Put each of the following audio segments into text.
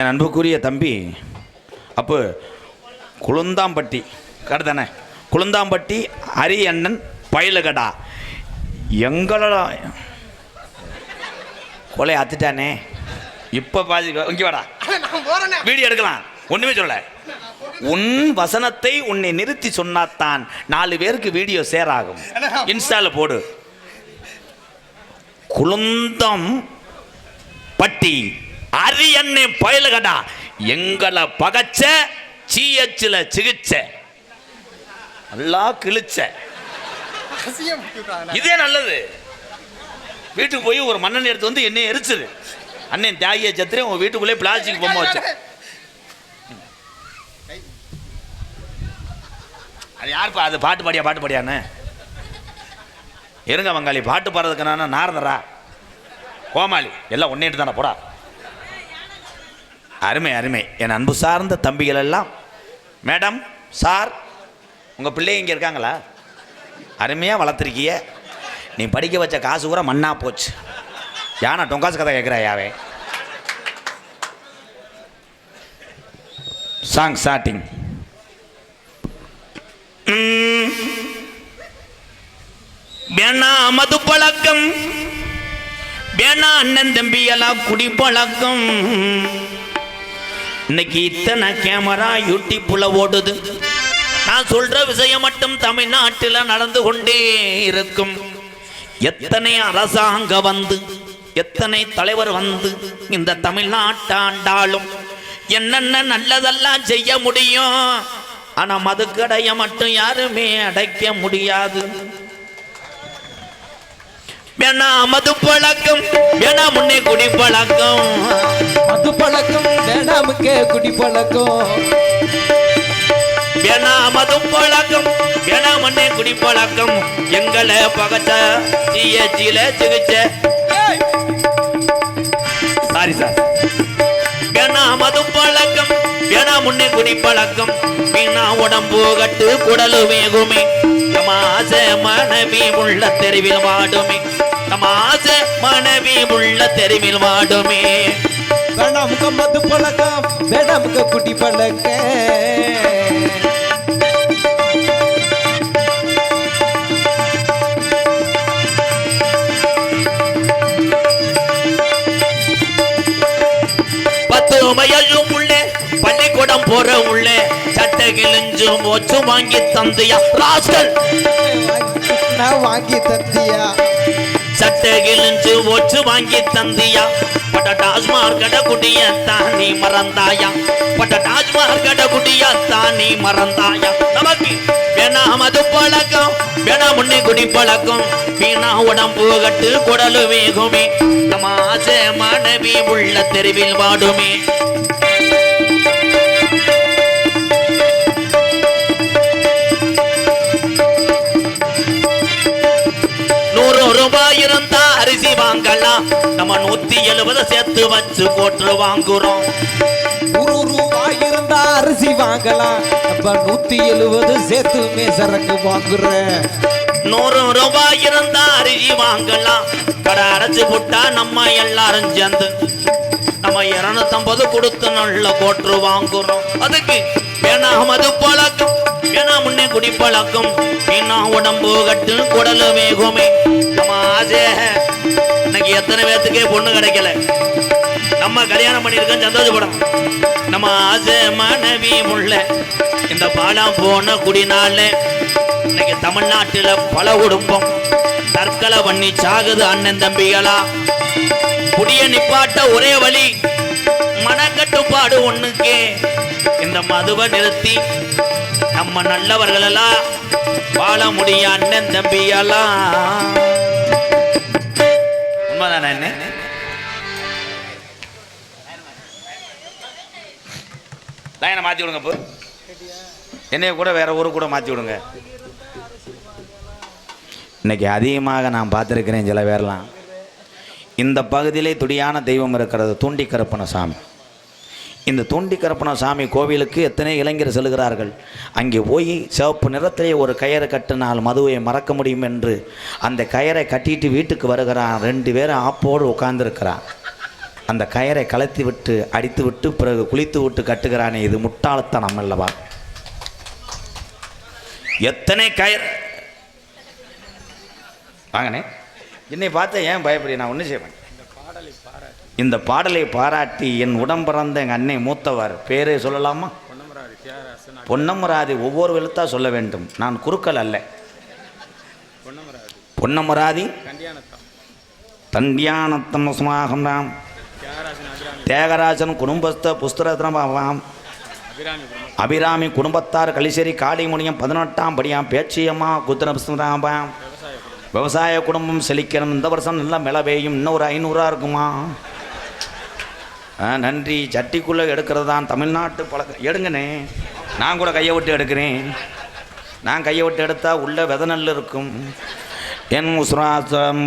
என் அன்புக்குரிய தம்பி அப்போ குளுந்தாம்பட்டி கருதானே குளுந்தாம்பட்டி அரியண்ணன் பயிலுகடா எங்களோட கொலை அத்துட்டானே. இப்போ பாதி இங்கே வாடா, வீடியோ எடுக்கலாம். ஒன்றுமே சொல்ல, உன் வசனத்தை உன்னை நிறுத்தி சொன்னாத்தான் 4 பேருக்கு வீடியோ ஷேர் ஆகும். இன்ஸ்டால போடு. குளுந்தம் பட்டி அரியண்ணே பயலுகடா எங்களை பகச்ச சீயச்சில சிகிச்சை நல்லா கிழிச்ச. இதே நல்லது. வீட்டுக்கு போய் ஒரு மண்ணெண்ணெய் எடுத்து வந்து என்னைய எரிச்சிரு. அண்ணன் தியாகிய சத்திரே உங்க வீட்டுக்குள்ளே பிளாஸ்டிக் பொம்மை வச்ச. அது யாருப்பா? அது பாட்டு பாடியான்னு இருங்க வங்காளி. பாட்டு பாடுறதுக்கு நான் நாரதரா கோமாளி எல்லாம் ஒன்னேட்டு தானே போடா. அருமை அருமை. என் அன்பு சார்ந்த தம்பிகள் எல்லாம், மேடம் சார் உங்கள் பிள்ளை இங்கே இருக்காங்களா? அருமையாக வளர்த்துருக்கிய. நீ படிக்க வச்ச காசு கூட மண்ணா போச்சு. யானா டொங்காசு கதை கேட்குறாயாவே. Song starting. வேணா மது பழக்கம், வேணா அண்ணன் தம்பி எல்லாம் குடி பழக்கம். இன்னைக்கு இத்தனை கேமரா யூடியூப்ல ஓடுது. நான் சொல்ற விஷயம் மட்டும் தமிழ்நாட்டில் நடந்து கொண்டே இருக்கும். எத்தனை அரசாங்கம் வந்து, எத்தனை தலைவர் வந்து இந்த தமிழ்நாட்டாண்டாலும் என்னென்ன நல்லதெல்லாம் செய்ய முடியும். ஆனா மதுக்கடையை மட்டும் யாருமே அடைக்க முடியாது. வேணா மது பழக்கம், வேணா முன்னே குடி பழக்கம். மது பழக்கம் வேணாமுக்கே குடி பழக்கம். வேணா மது பழக்கம், வேணா முன்னே குடி பழக்கம். எங்களை பகச்ச சில சிகிச்சை. Sorry sir. வேணா மது பழக்கம், வேணா முன்னே குடி பழக்கம். வீணா உடம்பு கட்டு குடலு வேகுமே. தமாச மனைவி உள்ள தெருவில் வாடுமே. தமாச மனைவி உள்ள தெருவில் வாடுமே. வேணாமுக்க மது பழக்கம், வேணாமுக்க குடி பழக்கம். மயலும் உள்ளே பள்ளிக்கூடம் போற உள்ளே சட்டை கிழிஞ்சும் ஒச்சு வாங்கி தந்தியா ராஸ்கல். வாங்கி தந்தியா சட்டை கிழிஞ்சு ஒச்சு வாங்கி தந்தியா. பட்ட டாஸ்மார் கட குடிய தானி மறந்தாயா. பட்ட டாஸ்மார் கட குடிய தானி மறந்தாயா. நமக்கு வேணா மது பழக்கம், வேணா முன்னே குடி பழக்கம். வீணா உடம்பு கட்டு குடலு வேகுமே. தமாச மனைவி உள்ள தெருவில் வாடுமே. ரூபாய் இருந்தா அரிசி வாங்கலாம். நம்ம 170 சேர்த்து வச்சு கோட்டு வாங்குறோம். 100 ரூபாய் இருந்தா அரிசி வாங்கலாம். நம்ம 170 சேர்த்து மேசரக்கு வாங்குறேன். 100 ரூபாய் இருந்தா அரிசி வாங்கலாம். கடை அரைச்சு போட்டா நம்ம எல்லாரும் சேர்ந்து நம்ம 250 கொடுத்து நல்ல கோட்டு வாங்குறோம். அதுக்கு வேணா மது பழக்கம், வேணா முன்னே குடி பழக்கம். வீணா உடம்பு கட்டு குடலு வேகுமே. நம்ம ஆசை இன்னைக்கு எத்தனை பேர்த்துக்கே பொண்ணு கிடைக்கல. நம்ம கல்யாணம் பண்ணியிருக்கோம், சந்தோஷப்படும். நம்ம ஆசை மனைவி முள்ள இந்த பாலம் போன குடினால இன்னைக்கு தமிழ்நாட்டில் பல குடும்பம் தற்கொலை பண்ணி சாகுது. அண்ணன் தம்பிகளா, குடிய நிப்பாட்ட ஒரே வழி மனக்கட்டுப்பாடு ஒண்ணுக்கே. இந்த மதுவை நிறுத்தி நம்ம நல்லவர்கள் எல்லாம் வாழ முடிய. அண்ணன் தம்பியெல்லாம் உண்மைதானே? என்ன லைனை மாற்றி விடுங்க. இப்போ என்னைய கூட வேற ஊருக்கு கூட மாற்றி விடுங்க. இன்னைக்கு அதிகமாக நான் பார்த்துருக்கிறேன் சில பேர்லாம். இந்த பகுதியிலே துடியான தெய்வம் இருக்கிறது, தூண்டி கருப்பண சாமி. இந்த தூண்டி கருப்பண சாமி கோவிலுக்கு எத்தனை இளைஞர் செல்கிறார்கள். அங்கே போய் சிவப்பு நிறத்திலே ஒரு கயிறை கட்டினால் மதுவை மறக்க முடியும் என்று அந்த கயிறை கட்டிட்டு வீட்டுக்கு வருகிறான். 2 பேரும் ஆப்போடு உட்கார்ந்துருக்கிறான். அந்த கயரை கலத்தி விட்டு அடித்து விட்டு பிறகு குளித்து விட்டு கட்டுகிறானே, இது முட்டாள்தனம் அல்லவா? எத்தனை கயிறு வாங்கனே, என்னை பார்த்தா ஏன் பயப்படி? நான் ஒன்றும் செய்வேன். இந்த பாடலை பாராட்டி என் உடம்பிறந்த எங்கள் அன்னை மூத்தவர் பேரே சொல்லலாமா? பொன்னமராதி. ஒவ்வொரு எழுத்தா சொல்ல வேண்டும், நான் குறுக்கல் அல்ல. பொன்னமராதி தண்டியானத்தம் சுமாகம் ராம் தியாகராஜன் குடும்பஸ்த புஸ்தரத்னபாவாம் அபிராமி குடும்பத்தார் கலிசேரி காளிமுனியம் 18ஆம் படியாம் பேச்சியம்மா குத்திரபாம். விவசாய குடும்பம் செழிக்கணும், இந்த வருஷம் நல்லா மழை பெய்யும், இன்னொரு 500 இருக்குமா? நன்றி. சட்டிக்குள்ளே எடுக்கிறது தான் தமிழ்நாட்டு பழக்கம். எடுங்கண்ணே, நான் கூட கையை விட்டு எடுக்கிறேன். நான் கையை விட்டு எடுத்தால் உள்ள வித நெல் இருக்கும். என் உசுராசம்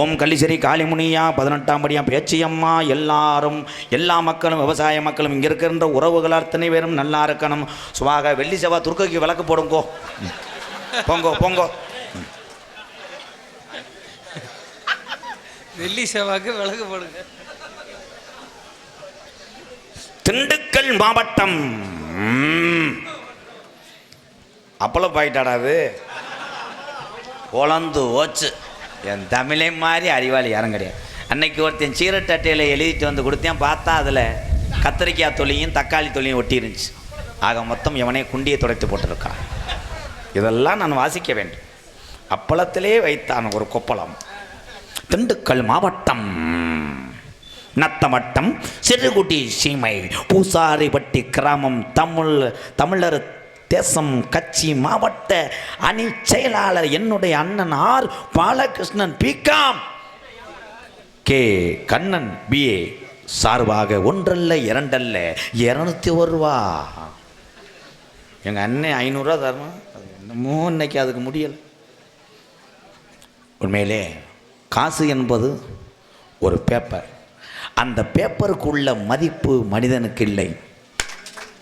ஓம் கலிசேரி காளிமுனியா 18ஆம் படியாம் பேச்சியம்மா. எல்லாரும், எல்லா மக்களும், விவசாய மக்களும், இங்கே இருக்கின்ற உறவுகள் அத்தனை பேரும் நல்லா இருக்கணும். சுவாக. வெள்ளி செவ்வாய் துர்க்கைக்கு விளக்கு போடுங்கோ. Bongo Bongo. வெள்ளி செவ்வாய்க்கு விளக்கு போடுங்க. திண்டுக்கல் மாவட்டம் அப்பளம் பாயிட்டாடாது பொலந்து ஓச்சு. என் தமிழை மாதிரி அறிவாளி யாரும் கிடையாது. அன்னைக்கு ஒருத்தன் சீரட்டு அட்டையில் எழுதிட்டு வந்து கொடுத்தேன். பார்த்தா அதில் கத்திரிக்காய் தொலியும் தக்காளி தொலியும் ஒட்டி இருந்துச்சு. ஆக மொத்தம் எவனே குண்டியை துடைத்து போட்டிருக்கான். இதெல்லாம் நான் வாசிக்க வேண்டும். அப்பளத்திலே வைத்தான் ஒரு கொப்பளம். திண்டுக்கல் மாவட்டம் நத்தமட்டம் சிறுகுடி சீமை பூசாரிப்பட்டி கிராமம் தமிழர் தேசம் கட்சி மாவட்ட அணி செயலாளர் என்னுடைய அண்ணன் R Balakrishnan BCom K Kannan BA சார்பாக 1 அல்ல 2 அல்ல 201 ரூபா. எங்கள் அண்ணன் 500 ரூபா தரணும். என்னமோ இன்னைக்கு அதுக்கு முடியலை. உண்மையிலே காசு என்பது ஒரு பேப்பர். அந்த பேப்பருக்குள்ள மதிப்பு மனிதனுக்கு இல்லை.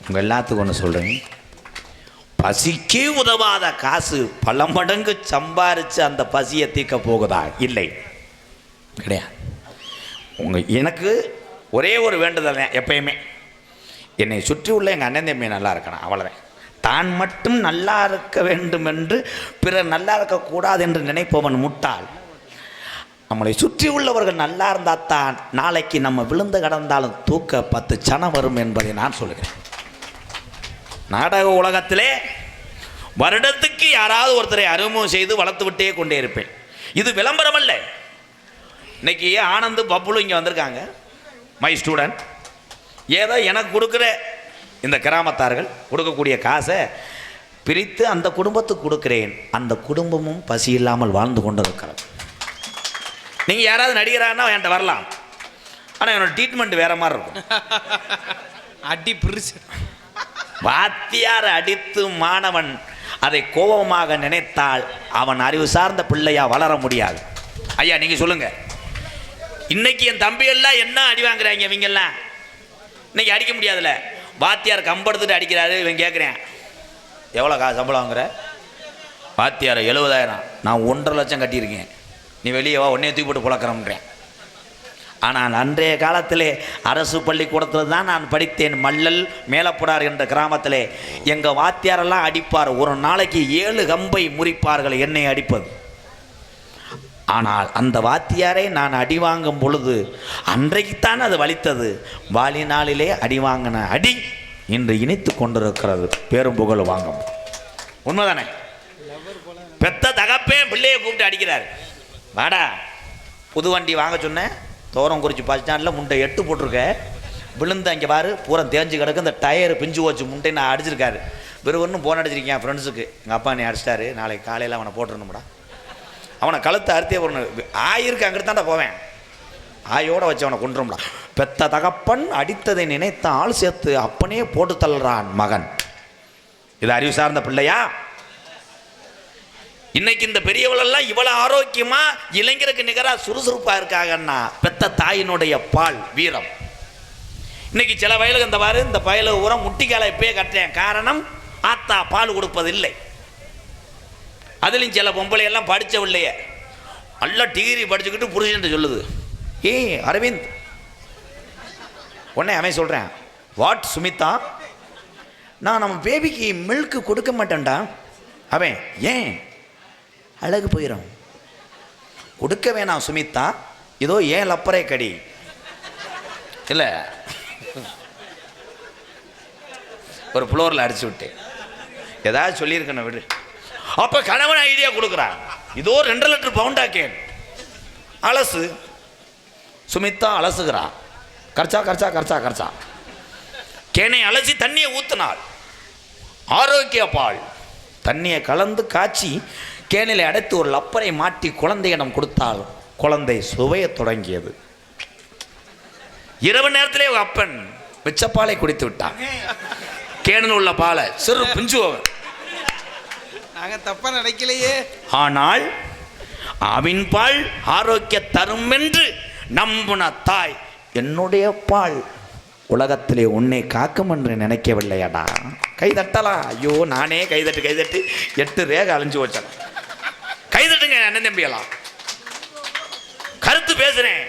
உங்கள் எல்லாத்துக்கும் ஒன்று சொல்கிறேன், பசிக்கே உதவாத காசு பல மடங்கு சம்பாரித்து அந்த பசியை தீர்க்க போகுதா? இல்லை, கிடையாது. எனக்கு ஒரே ஒரு வேண்டுதல் தான் எப்பயுமே, என்னை சுற்றி உள்ள எங்கள் அண்ணன் தம்பி நல்லா இருக்கணும், அவ்வளோதான். தான் மட்டும் நல்லா இருக்க வேண்டும் என்று பிறர் நல்லா இருக்கக்கூடாது என்று நினைப்பவன் முட்டாள். நம்மளை சுற்றி உள்ளவர்கள் நல்லா இருந்தால் தான் நாளைக்கு நம்ம விழுந்து கடந்தாலும் தூக்க 10 சனம் வரும் என்பதை நான் சொல்லுகிறேன். நாடக உலகத்திலே வருடத்துக்கு யாராவது ஒருத்தரை அறிமுகம் செய்து வளர்த்து விட்டே கொண்டே இருப்பேன். இது விளம்பரம் அல்ல. இன்னைக்கு ஆனந்து பப்புலு இங்கே வந்திருக்காங்க, மை ஸ்டூடெண்ட். ஏதோ எனக்கு கொடுக்குற இந்த கிராமத்தார்கள் கொடுக்கக்கூடிய காசை பிரித்து அந்த குடும்பத்துக்கு கொடுக்கிறேன். அந்த குடும்பமும் பசி இல்லாமல் வாழ்ந்து கொண்டு இருக்கிறது. நீங்கள் யாராவது நடிகரானா என்கிட்ட வரலாம், ஆனால் என்னோட ட்ரீட்மெண்ட் வேற மாதிரி இருக்கும். அடி பிரிச்சு வாத்தியார் அடித்து மாணவன் அதை கோபமாக நினைத்தால் அவன் அறிவு சார்ந்த பிள்ளையா வளர முடியாது. ஐயா நீங்கள் சொல்லுங்க, இன்னைக்கு என் தம்பி எல்லாம் என்ன அடி வாங்குறாங்க? இவங்கெல்லாம் இன்னைக்கு அடிக்க முடியாதுல்ல. வாத்தியார் கம்பெடுத்துட்டு அடிக்கிறாரு. இவன் கேட்குறேன், எவ்வளோ சம்பளம் வாங்குற? வாத்தியார் 70,000. நான் 1.5 லட்சம் கட்டியிருக்கேன், நீ வெளியே வா, உடனே தூக்கி போட்டு புழக்கிறேன். ஆனால் அன்றைய காலத்திலே அரசு பள்ளிக்கூடத்தில் தான் நான் படித்தேன். மல்லல் மேலப்புடார் என்ற கிராமத்திலே எங்கள் வாத்தியாரெல்லாம் அடிப்பார். ஒரு நாளைக்கு 7 கம்பை முறிப்பார்கள் என்னை அடிப்பது. ஆனால் அந்த வாத்தியாரை நான் அடி வாங்கும் பொழுது அன்றைக்குத்தான் அது வலித்தது. வாலி நாளிலே அடி வாங்கின அடி இன்று இனித்து கொண்டிருக்கிறது, பேரும் புகழ் வாங்கும். உண்மைதானே? பெத்த தகப்பே பிள்ளையை கூப்பிட்டு அடிக்கிறார். வாடா, புது வண்டி வாங்க சொன்னேன், தோரங்குறிச்சி பஸ் ஸ்டாண்டில் முண்டை 8 போட்டிருக்க, விழுந்து அங்கே பாரு பூரா தேஞ்சு கிடக்கு, இந்த டயர் பிஞ்சு வச்சு முண்டை நான் அடிச்சிருக்காரு. வெறும் போன் அடிச்சிருக்கேன் ஃப்ரெண்ட்ஸுக்கு, எங்கள் அப்பா நீ அடிச்சிட்டாரு, நாளைக்கு காலையில் அவனை போட்டுருணும்டா, அவனை கழுத்தை அறுத்தே போடணும். ஆயிருக்கு அங்கிட்டு தாண்டா போவேன், ஆயோடு வச்சு அவனை கொண்டுரும்டா. பெத்த தகப்பன் அடித்ததை நினைத்த ஆள் சேர்த்து அப்பனே போட்டு தள்ளுறான் மகன். இது அறிவு சார்ந்த பிள்ளையா? இன்னைக்கு இந்த பெரியவளெல்லாம் இவ்வளவு ஆரோக்கியமா இளைஞருக்கு நிகராக சுறுசுறுப்பாக இருக்காங்கன்னா பெத்த தாயினுடைய பால் வீரம். இன்னைக்கு சில வயலுக்கு இந்த பாரு, இந்த வயலு உரம் முட்டிக்கால இப்பயே கட்டுறேன், காரணம் ஆத்தா பால் கொடுப்பதில்லை. அதுலேயும் சில பொம்பளை எல்லாம் படித்தவில்லையே, நல்லா டிகிரி படிச்சுக்கிட்டு புருஷன் சொல்லுது, அரவிந்த் உடனே அவன் சொல்கிறேன், வாட் சுமிதா, நான் நம்ம பேபிக்கு மில்க்கு கொடுக்க மாட்டேன்டா. அவன், ஏன்? அழகு போயிடும். கொடுக்க வேணாம் சுமிதா, இதோ ஏன் லப்பரை கடி. இல்லை, ஒரு ஃப்ளோரில் அடிச்சு விட்டு ஏதாவது சொல்லியிருக்கணும் விடு. அப்போ கணவன் ஐடியா கொடுக்குறான், இதோ 2 லிட்டர் பவுண்டா கேன் அலசு. சுமிதா அலசுகிறான். கரைச்சா கரைச்சா கரைச்சா கரைச்சா கேனை அலசி தண்ணியை ஊற்றினாள். ஆரோக்கிய பால் தண்ணியை கலந்து காய்ச்சி கேனில் அடைத்து ஒரு லப்பரை மாட்டி குழந்தையிடம் கொடுத்தால் குழந்தை சுவைய தொடங்கியது. இரவு நேரத்திலே அப்பன் மிச்சப்பாலை குடித்து விட்டான். கேனில் உள்ள பாலை சிறு பிஞ்சுவன். நாங்க தப்பா நினைக்கலையே. ஆனால் அவன் பால் ஆரோக்கிய தரும் என்று நம்புன தாய், என்னுடைய பால் உலகத்திலே உன்னை காக்கும் என்று நினைக்கவில்லையடா. கைதட்டலாம். ஐயோ, நானே கைதட்டு 8 ரேகை அழிஞ்சு வச்சேன். கைதட்டுங்க அண்ணன் தம்பியெல்லாம். கருத்து பேசுறேன்,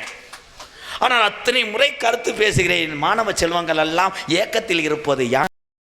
ஆனால் அத்தனை முறை கருத்து பேசுகிறேன். மாணவ செல்வங்கள் எல்லாம் ஏக்கத்தில் இருப்பது யார்?